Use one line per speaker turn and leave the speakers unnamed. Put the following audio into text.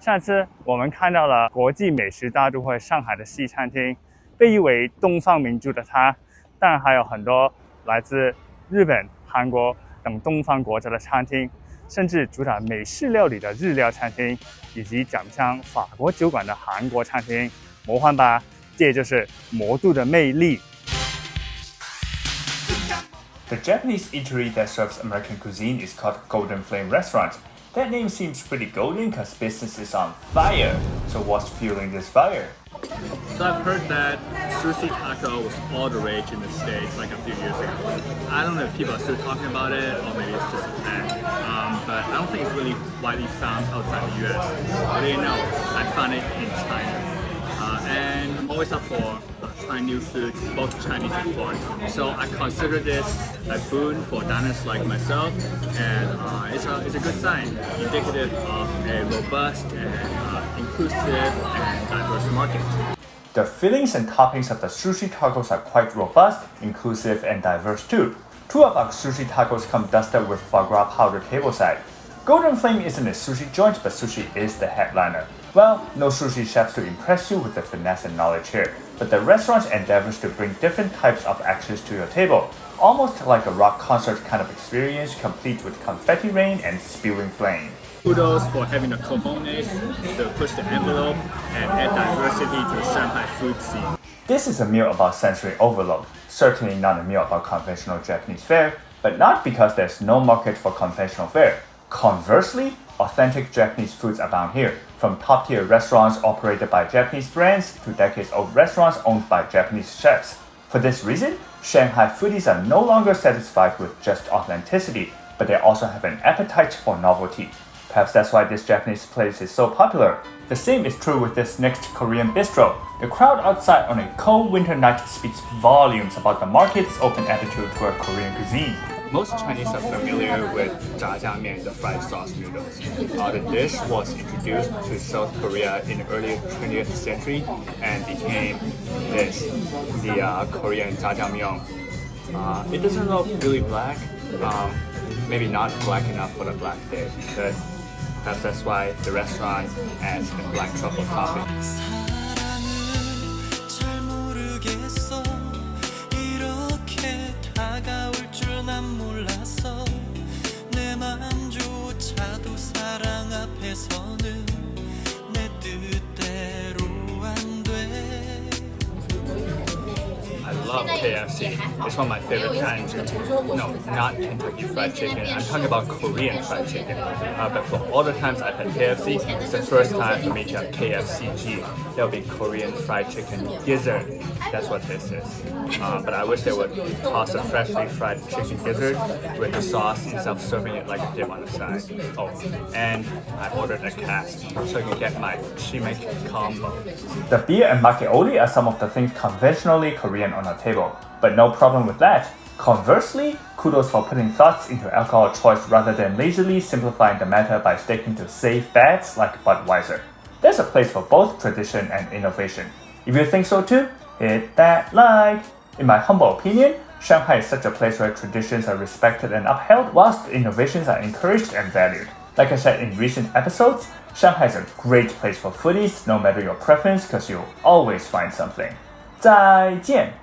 上次我们看到了国际美食大都会上海的西餐厅，被誉为东方明珠的它，当然还有很多来自日本、韩国等东方国家的餐厅，甚至主打美式料理的日料餐厅，以及讲香法国酒馆的韩国餐厅。魔幻吧，这就是魔都的魅力。
The Japanese eatery that serves American cuisine is called Golden Flame Restaurant. That name seems pretty golden because business is on fire. So what's fueling this fire?
So I've heard that sushi taco was all the rage in the States like a few years ago. I don't know if people are still talking about it or maybe it's just a fad. But I don't think it's really widely found outside the US. But you know, I found it in China. And I'm always up for trying new foods, both Chinese and foreign. So I consider this a boon for diners like myself, and it's a good sign, indicative of a robust and inclusive and diverse market.
The fillings and toppings of the sushi tacos are quite robust, inclusive, and diverse too. Two of our sushi tacos come dusted with foie gras powder tableside. Golden Flame isn't a sushi joint, but sushi is the headliner. Well, no sushi chefs to impress you with the finesse and knowledge here, but the restaurant endeavors to bring different types of actions to your table, almost like a rock concert kind of experience, complete with confetti rain and spewing flame.
Kudos for having the cojones to push the envelope and add diversity to the Shanghai food scene.
This is a meal about sensory overload, certainly not a meal about conventional Japanese fare, but not because there's no market for conventional fare. Conversely, authentic Japanese foods abound here, from top-tier restaurants operated by Japanese brands to decades-old restaurants owned by Japanese chefs. For this reason, Shanghai foodies are no longer satisfied with just authenticity, but they also have an appetite for novelty. Perhaps that's why this Japanese place is so popular. The same is true with this next Korean bistro. The crowd outside on a cold winter night speaks volumes about the market's open attitude toward Korean cuisine.
Most Chinese are familiar with jjajangmian, the fried sauce noodles. The dish was introduced to South Korea in the early 20th century and became the Korean jjajangmyeon. It doesn't look really black, maybe not black enough for the black day, but perhaps that's why the restaurant adds a black truffle topping. I love KFC. It's one of my favorite kinds. No, not Kentucky Fried Chicken. I'm talking about Korean fried chicken. But for all the times I've had KFC, it's the first time for me to have KFCG. That'll be Korean Fried Chicken Gizzard. That's what this is. But I wish they would toss a freshly fried chicken gizzard with the sauce instead of serving it like a dip on the side. Oh, and I ordered a cast so I can get my kimchi-making combo.
The beer and makeoli are some of the things conventionally Korean on our table, but no problem with that. Conversely, kudos for putting thoughts into alcohol choice rather than lazily simplifying the matter by sticking to safe bets like Budweiser. There's a place for both tradition and innovation. If you think so too, hit that like. In my humble opinion, Shanghai is such a place where traditions are respected and upheld, whilst innovations are encouraged and valued. Like I said in recent episodes, Shanghai is a great place for foodies, no matter your preference, because you'll always find something. 再见